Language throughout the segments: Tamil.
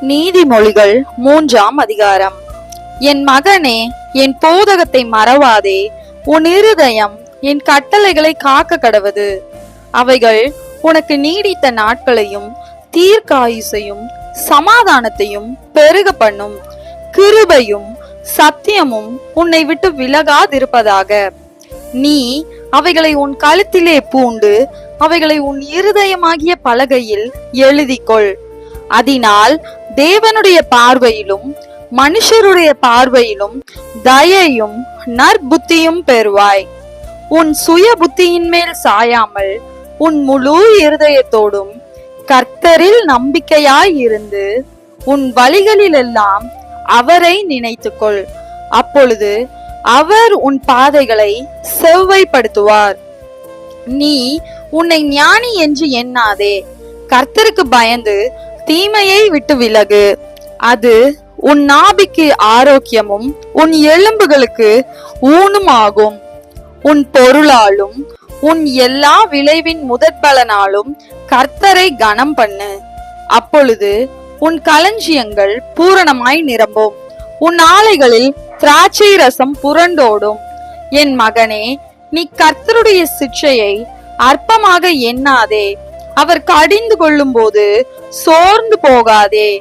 நீதிமொழிகள் 3ஆம் அதிகாரம். என் மகனே, என் போதகத்தை மறவாதே. உன் இருதயம் என் கட்டளைகளை காக்க கடவது. அவைகள் உனக்கு நீடித்த நாட்களையும் தீர்க்காயுசையும் சமாதானத்தையும் பெருக பண்ணும். கிருபையும் சத்தியமும் உன்னை விட்டு விலகாதிருப்பதாக. நீ அவைகளை உன் கழுத்திலே பூண்டு அவைகளை உன் இருதயமாகிய பலகையில் எழுதிக்கொள். அதனால் தேவனுடைய பார்வையிலும் மனுஷருடைய பார்வையிலும் தயையும் நற்புத்தியும் பெறுவாய். உன் சுய புத்தியின் மேல் சாயாமல் உன் முழு இருதயத்தோடும் கர்த்தரில் நம்பிக்கையாய் இருந்து உன் வழிகளிலெல்லாம் அவரை நினைத்துக்கொள். அப்பொழுது அவர் உன் பாதைகளை செவ்வைப்படுத்துவார். நீ உன்னை ஞானி என்று எண்ணாதே. கர்த்தருக்கு பயந்து தீமையை விட்டு விலகு. அது உன் நாபிக்கு ஆரோக்கியமும் உன் எலும்புகளுக்கு ஊனும் ஆகும். உன் பொருளாலும் உன் எல்லா விளைவின் முதற்பலனாலும் கர்த்தரை கனம் பண்ணு. அப்பொழுது உன் களஞ்சியங்கள் பூரணமாய் நிரம்பும். உன் ஆலைகளில் திராட்சை ரசம் புரண்டோடும். என் மகனே, நீ கர்த்தருடைய சிட்சையை அற்பமாக எண்ணாதே. அவர் கடிந்து கொள்ளும் போது சோர்ந்து போகாதே.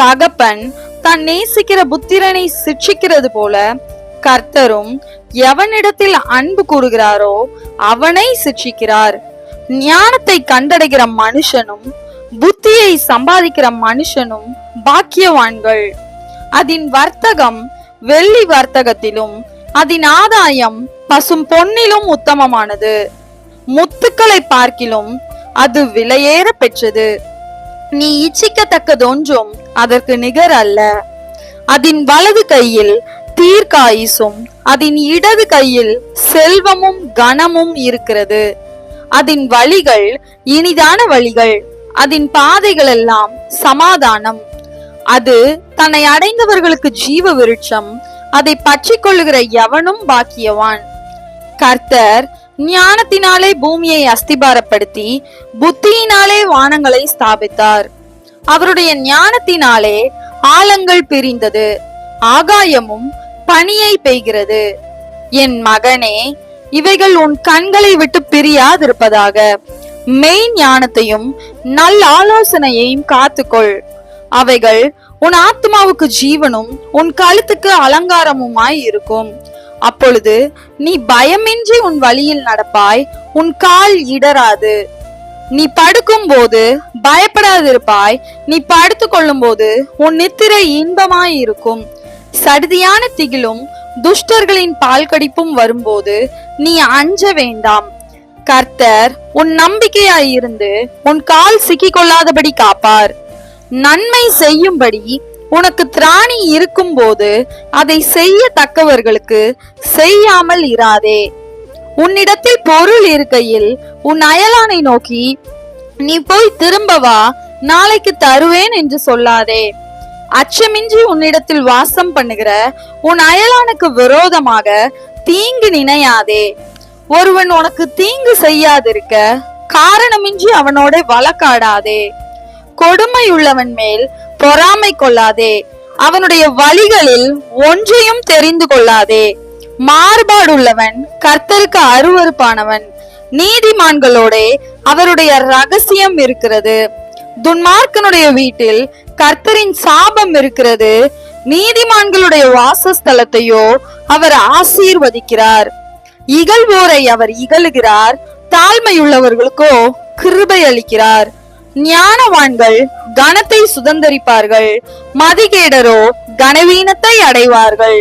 தகப்பன் தன் நேசிக்கிற புத்திரனை சிட்சிக்கிறது போல கர்த்தரும் எவனிடத்தில் அன்பு கூறுகிறாரோ அவனை சிட்சிக்கிறார். ஞானத்தை கண்டடைகிற மனுஷனும் புத்தியை சம்பாதிக்கிற மனுஷனும் பாக்கியவான்கள். அதன் வர்த்தகம் வெள்ளி வர்த்தகத்திலும் அதன் ஆதாயம் பசும் பொன்னிலும் உத்தமமானது. முத்துக்களை பார்க்கிலும் அது விலையேற பெற்றது. நீ இச்சிக்கத்தக்கதொன்றும் அதற்கு நிகர் அல்ல. அதன் வலது கையில் தீர்க்காயுசும் அதன் இடது கையில் செல்வமும் கனமும் இருக்கிறது. அதன் வழிகள் இனிதான வழிகள், அதன் பாதைகள் எல்லாம் சமாதானம். அது தன்னை அடைந்தவர்களுக்கு ஜீவ விருட்சம். அதை பற்றி கொள்ளுகிற எவனும் பாக்கியவான். கர்த்தர் ஞானத்தினாலே பூமியை அஸ்திபாரப்படுத்தி புத்தியினாலே வானங்களை ஸ்தாபித்தார். அவருடைய ஞானத்தினாலே ஆழங்கள் பிரிந்தது, ஆகாயமும் பனியை பெய்கிறது. என் மகனே, இவைகள் உன் கண்களை விட்டு பிரியாதிருப்பதாக. மெய் ஞானத்தையும் நல் ஆலோசனையையும் காத்துக்கொள். அவைகள் உன் ஆத்மாவுக்கு ஜீவனும் உன் கழுத்துக்கு அலங்காரமுமாய் இருக்கும். அப்பொழுது நீ பயமின்றி உன் வழியில் நடப்பாய், உன் கால் இடராது. நீ படுக்கும் போது பயப்படாதிருப்பாய், நீ படுத்து கொள்ளும் போது உன் நித்திரை இன்பமாய் இருக்கும். சடுதியான திகிலும் துஷ்டர்களின் பால் கடிப்பும் வரும்போது நீ அஞ்ச வேண்டாம். கர்த்தர் உன் நம்பிக்கையாயிருந்து உன் கால் சிக்கிக் கொள்ளாதபடி காப்பார். நன்மை செய்யும்படி உனக்கு திராணி இருக்கும் போது அதை செய்யத்தக்கவர்களுக்கு செய்யாமல் இராதே. உன்னிடத்தில் பொருள் இருக்கையில் உன் அயலானை நோக்கி நீ போய் திரும்பவா, நாளைக்கு தருவேன் என்று சொல்லாதே. அச்சமின்றி உன்னிடத்தில் வாசம் பண்ணுகிற உன் அயலானுக்கு விரோதமாக தீங்கு நினையாதே. ஒருவன் உனக்கு தீங்கு செய்யாதிருக்க காரணமின்றி அவனோட வழக்காடாதே. கொடுமையுள்ளவன் மேல் பொறாமை கொள்ளாதே. அவனுடைய வழிகளில் ஒன்றையும் தெரிந்து கொள்ளாதே. மாறுபாடுள்ளவன் கர்த்தருக்கு அருவருப்பானவன். நீதிமான்களோட அவருடைய ரகசியம் இருக்கிறது. துன்மார்க்கனுடைய வீட்டில் கர்த்தரின் சாபம் இருக்கிறது. நீதிமான்களுடைய வாசஸ்தலத்தையோ அவர் ஆசீர்வதிக்கிறார். இகழ்வோரை அவர் இகழுகிறார், தாழ்மையுள்ளவர்களுக்கோ கிருபை அளிக்கிறார். ஞானவான்கள் கனத்தை சுதந்தரிப்பார்கள், மதிகேடரோ கனவீனத்தை அடைவார்கள்.